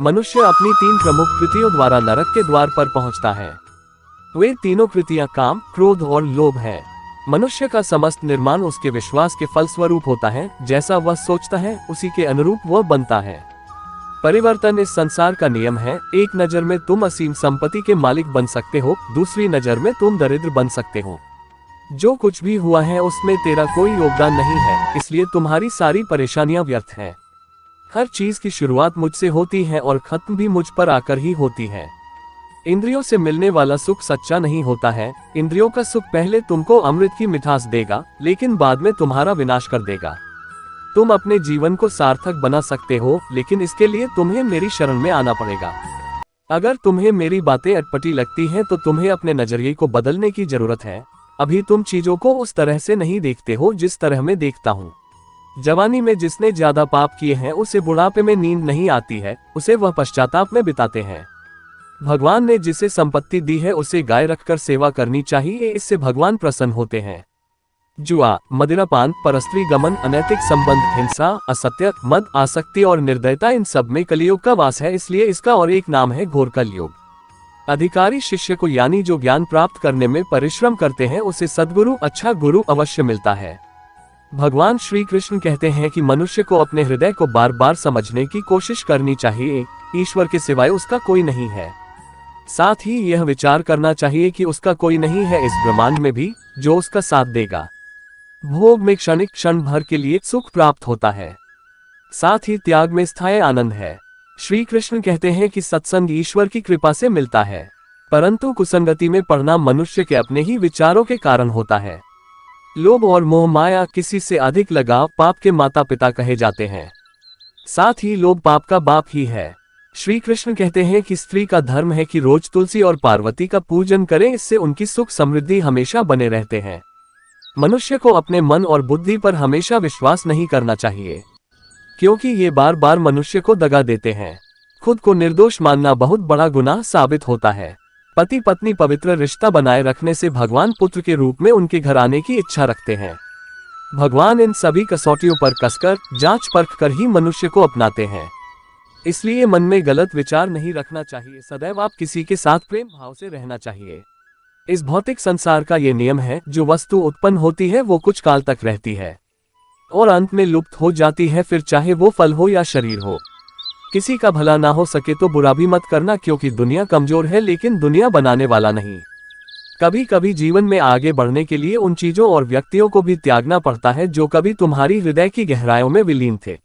मनुष्य अपनी 3 प्रमुख कृतियों द्वारा नरक के द्वार पर पहुंचता है। वे तीनों कृतियां काम, क्रोध और लोभ है। मनुष्य का समस्त निर्माण उसके विश्वास के फलस्वरूप होता है। जैसा वह सोचता है उसी के अनुरूप वह बनता है। परिवर्तन इस संसार का नियम है। एक नजर में तुम असीम संपत्ति के मालिक बन सकते हो, दूसरी नजर में तुम दरिद्र बन सकते हो। जो कुछ भी हुआ है उसमें तेरा कोई योगदान नहीं है, इसलिए तुम्हारी सारी परेशानियां व्यर्थ हैं। हर चीज की शुरुआत मुझसे होती है और खत्म भी मुझ पर आकर ही होती है। इंद्रियों से मिलने वाला सुख सच्चा नहीं होता है। इंद्रियों का सुख पहले तुमको अमृत की मिठास देगा, लेकिन बाद में तुम्हारा विनाश कर देगा। तुम अपने जीवन को सार्थक बना सकते हो, लेकिन इसके लिए तुम्हें मेरी शरण में आना पड़ेगा। अगर तुम्हें मेरी बातें अटपटी लगती हैं तो तुम्हें अपने नजरिए को बदलने की जरूरत है। अभी तुम चीजों को उस तरह से नहीं देखते हो जिस तरह मैं देखता हूँ। जवानी में जिसने ज्यादा पाप किए हैं उसे बुढ़ापे में नींद नहीं आती है, उसे वह पश्चाताप में बिताते हैं। भगवान ने जिसे संपत्ति दी है उसे गाय रखकर सेवा करनी चाहिए, इससे भगवान प्रसन्न होते हैं। जुआ, मदिरापान, परस्त्री गमन, अनैतिक संबंध, हिंसा, असत्य, मद, आसक्ति और निर्दयता, इन सब में कलियुग का वास है, इसलिए इसका और एक नाम है घोर कलयुग। अधिकारी शिष्य को यानी जो ज्ञान प्राप्त करने में परिश्रम करते हैं उसे सद्गुरु, अच्छा गुरु अवश्य मिलता है। भगवान श्री कृष्ण कहते हैं कि मनुष्य को अपने हृदय को बार बार समझने की कोशिश करनी चाहिए। ईश्वर के सिवाय उसका कोई नहीं है। साथ ही यह विचार करना चाहिए कि उसका कोई नहीं है इस ब्रह्मांड में भी जो उसका साथ देगा। भोग में क्षणिक क्षण भर के लिए सुख प्राप्त होता है, साथ ही त्याग में स्थायी आनंद है। श्री कृष्ण कहते हैं कि सत्संग ईश्वर की कृपा से मिलता है, परंतु कुसंगति में पड़ना मनुष्य के अपने ही विचारों के कारण होता है। लोभ और मोह माया, किसी से अधिक लगाव पाप के माता पिता कहे जाते हैं। साथ ही लोभ पाप का बाप ही है। श्री कृष्ण कहते हैं कि स्त्री का धर्म है कि रोज तुलसी और पार्वती का पूजन करें, इससे उनकी सुख समृद्धि हमेशा बने रहते हैं। मनुष्य को अपने मन और बुद्धि पर हमेशा विश्वास नहीं करना चाहिए, क्योंकि ये बार बार मनुष्य को दगा देते हैं। खुद को निर्दोष मानना बहुत बड़ा गुनाह साबित होता है। पति पत्नी पवित्र रिश्ता बनाए रखने से भगवान पुत्र के रूप में उनके घर आने की इच्छा रखते हैं। भगवान इन सभी कसौटियों पर कसकर जांच परख कर ही मनुष्य को अपनाते हैं। इसलिए मन में गलत विचार नहीं रखना चाहिए। सदैव आप किसी के साथ प्रेम भाव से रहना चाहिए। इस भौतिक संसार का ये नियम है, जो वस्तु उत्पन्न होती है वो कुछ काल तक रहती है और अंत में लुप्त हो जाती है, फिर चाहे वो फल हो या शरीर हो। किसी का भला ना हो सके तो बुरा भी मत करना, क्योंकि दुनिया कमजोर है लेकिन दुनिया बनाने वाला नहीं। कभी कभी जीवन में आगे बढ़ने के लिए उन चीजों और व्यक्तियों को भी त्यागना पड़ता है जो कभी तुम्हारी हृदय की गहराइयों में विलीन थे।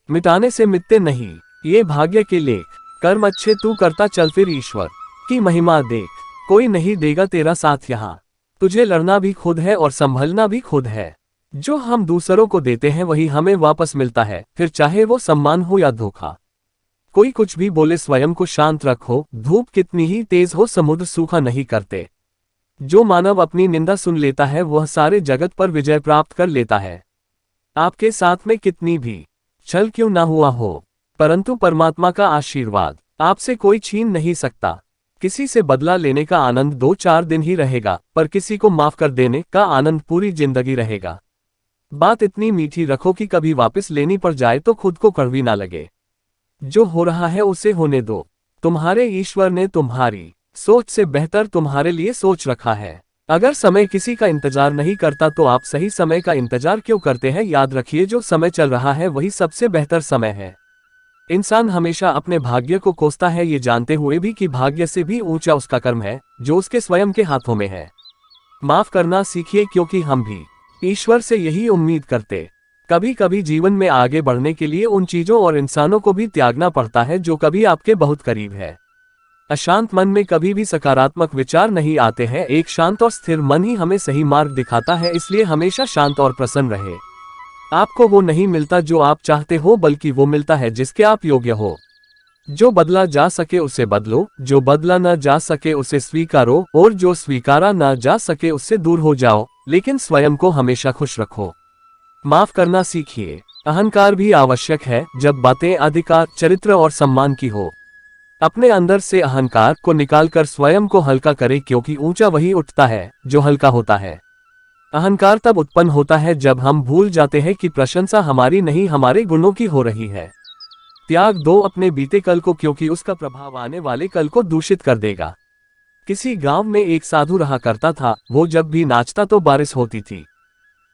मिटाने से मिटते नहीं, ये भाग्य के लेख। कर्म अच्छे तू करता चल, फिर ईश्वर की महिमा देख। कोई नहीं देगा तेरा साथ यहाँ। तुझे लड़ना भी खुद है और संभलना भी खुद है। जो हम दूसरों को देते हैं वही हमें वापस मिलता है, फिर चाहे वो सम्मान हो या धोखा। कोई कुछ भी बोले स्वयं को शांत रखो। धूप कितनी ही तेज हो समुद्र सूखा नहीं करते। जो मानव अपनी निंदा सुन लेता है वह सारे जगत पर विजय प्राप्त कर लेता है। आपके साथ में कितनी भी छल क्यों ना हुआ हो, परंतु परमात्मा का आशीर्वाद आपसे कोई छीन नहीं सकता। किसी से बदला लेने का आनंद 2-4 दिन ही रहेगा, पर किसी को माफ कर देने का आनंद पूरी जिंदगी रहेगा। बात इतनी मीठी रखो कि कभी वापस लेनी पड़ जाए तो खुद को कड़वी ना लगे। जो हो रहा है उसे होने दो। तुम्हारे ईश्वर ने तुम्हारी सोच से बेहतर तुम्हारे लिए सोच रखा है। अगर समय किसी का इंतजार नहीं करता तो आप सही समय का इंतजार क्यों करते हैं? याद रखिए, जो समय चल रहा है वही सबसे बेहतर समय है। इंसान हमेशा अपने भाग्य को कोसता है, ये जानते हुए भी कि भाग्य से भी ऊंचा उसका कर्म है जो उसके स्वयं के हाथों में है। माफ करना सीखिए, क्योंकि हम भी ईश्वर से यही उम्मीद करते। कभी कभी जीवन में आगे बढ़ने के लिए उन चीजों और इंसानों को भी त्यागना पड़ता है जो कभी आपके बहुत करीब है। अशांत मन में कभी भी सकारात्मक विचार नहीं आते हैं। एक शांत और स्थिर मन ही हमें सही मार्ग दिखाता है, इसलिए हमेशा शांत और प्रसन्न रहे। आपको वो नहीं मिलता जो आप चाहते हो, बल्कि वो मिलता है जिसके आप योग्य हो। जो बदला जा सके उसे बदलो, जो बदला न जा सके उसे स्वीकारो, और जो स्वीकारा न जा सके उससे दूर हो जाओ, लेकिन स्वयं को हमेशा खुश रखो। माफ करना सीखिए। अहंकार भी आवश्यक है जब बातें अधिकार, चरित्र और सम्मान की हो। अपने अंदर से अहंकार को निकालकर स्वयं को हल्का करें, क्योंकि ऊंचा वही उठता है जो हल्का होता है। अहंकार तब उत्पन्न होता है जब हम भूल जाते हैं कि प्रशंसा हमारी नहीं हमारे गुणों की हो रही है। त्याग दो अपने बीते कल को, क्योंकि उसका प्रभाव आने वाले कल को दूषित कर देगा। किसी गांव में एक साधु रहा करता था। वो जब भी नाचता तो बारिश होती थी।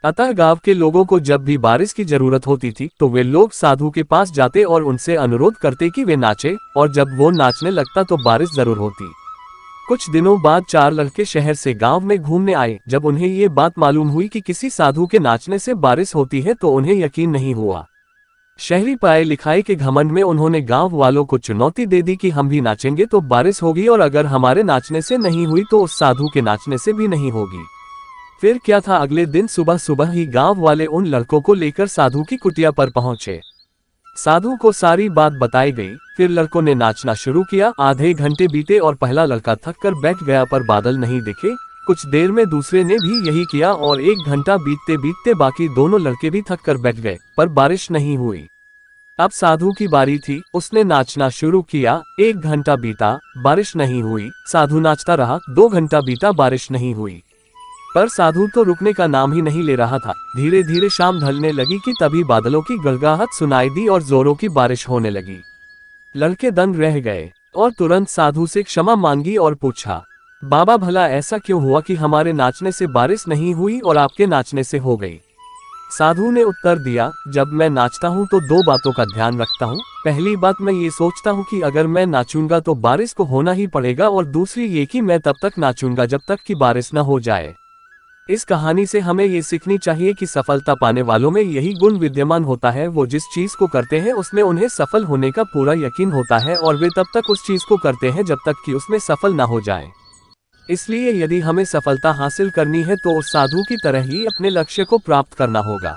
अतः गांव के लोगों को जब भी बारिश की जरूरत होती थी तो वे लोग साधु के पास जाते और उनसे अनुरोध करते कि वे नाचे, और जब वो नाचने लगता तो बारिश जरूर होती। कुछ दिनों बाद 4 लड़के शहर से गांव में घूमने आए। जब उन्हें ये बात मालूम हुई कि किसी साधु के नाचने से बारिश होती है तो उन्हें यकीन नहीं हुआ। शहरी पढ़ाई लिखाई के घमंड में उन्होंने गांव वालों को चुनौती दे दी कि हम भी नाचेंगे तो बारिश होगी, और अगर हमारे नाचने से नहीं हुई तो उस साधु के नाचने से भी नहीं होगी। फिर क्या था, अगले दिन सुबह सुबह ही गांव वाले उन लड़कों को लेकर साधु की कुटिया पर पहुंचे। साधु को सारी बात बताई गई। फिर लड़कों ने नाचना शुरू किया। आधे घंटे बीते और पहला लड़का थक कर बैठ गया, पर बादल नहीं दिखे। कुछ देर में दूसरे ने भी यही किया, और 1 घंटा बीतते बीतते बाकी दोनों लड़के भी थक कर बैठ गए, पर बारिश नहीं हुई। अब साधु की बारी थी। उसने नाचना शुरू किया। 1 घंटा बीता, बारिश नहीं हुई। साधु नाचता रहा। 2 घंटा बीता, बारिश नहीं हुई। पर साधु तो रुकने का नाम ही नहीं ले रहा था। धीरे धीरे शाम ढलने लगी कि तभी बादलों की गड़गड़ाहट सुनाई दी और जोरों की बारिश होने लगी। लड़के दंग रह गए और तुरंत साधु से क्षमा मांगी और पूछा, बाबा भला ऐसा क्यों हुआ कि हमारे नाचने से बारिश नहीं हुई और आपके नाचने से हो गई? साधु ने उत्तर दिया, जब मैं नाचता हूँ तो 2 बातों का ध्यान रखता हूँ। पहली बात, मैं ये सोचता हूँ कि अगर मैं नाचूंगा तो बारिश को होना ही पड़ेगा, और दूसरी ये कि मैं तब तक नाचूंगा जब तक कि बारिश न हो जाए। इस कहानी से हमें ये सीखनी चाहिए कि सफलता पाने वालों में यही गुण विद्यमान होता है। वो जिस चीज को करते हैं उसमें उन्हें सफल होने का पूरा यकीन होता है, और वे तब तक उस चीज को करते हैं जब तक कि उसमें सफल ना हो जाए। इसलिए यदि हमें सफलता हासिल करनी है तो उस साधु की तरह ही अपने लक्ष्य को प्राप्त करना होगा।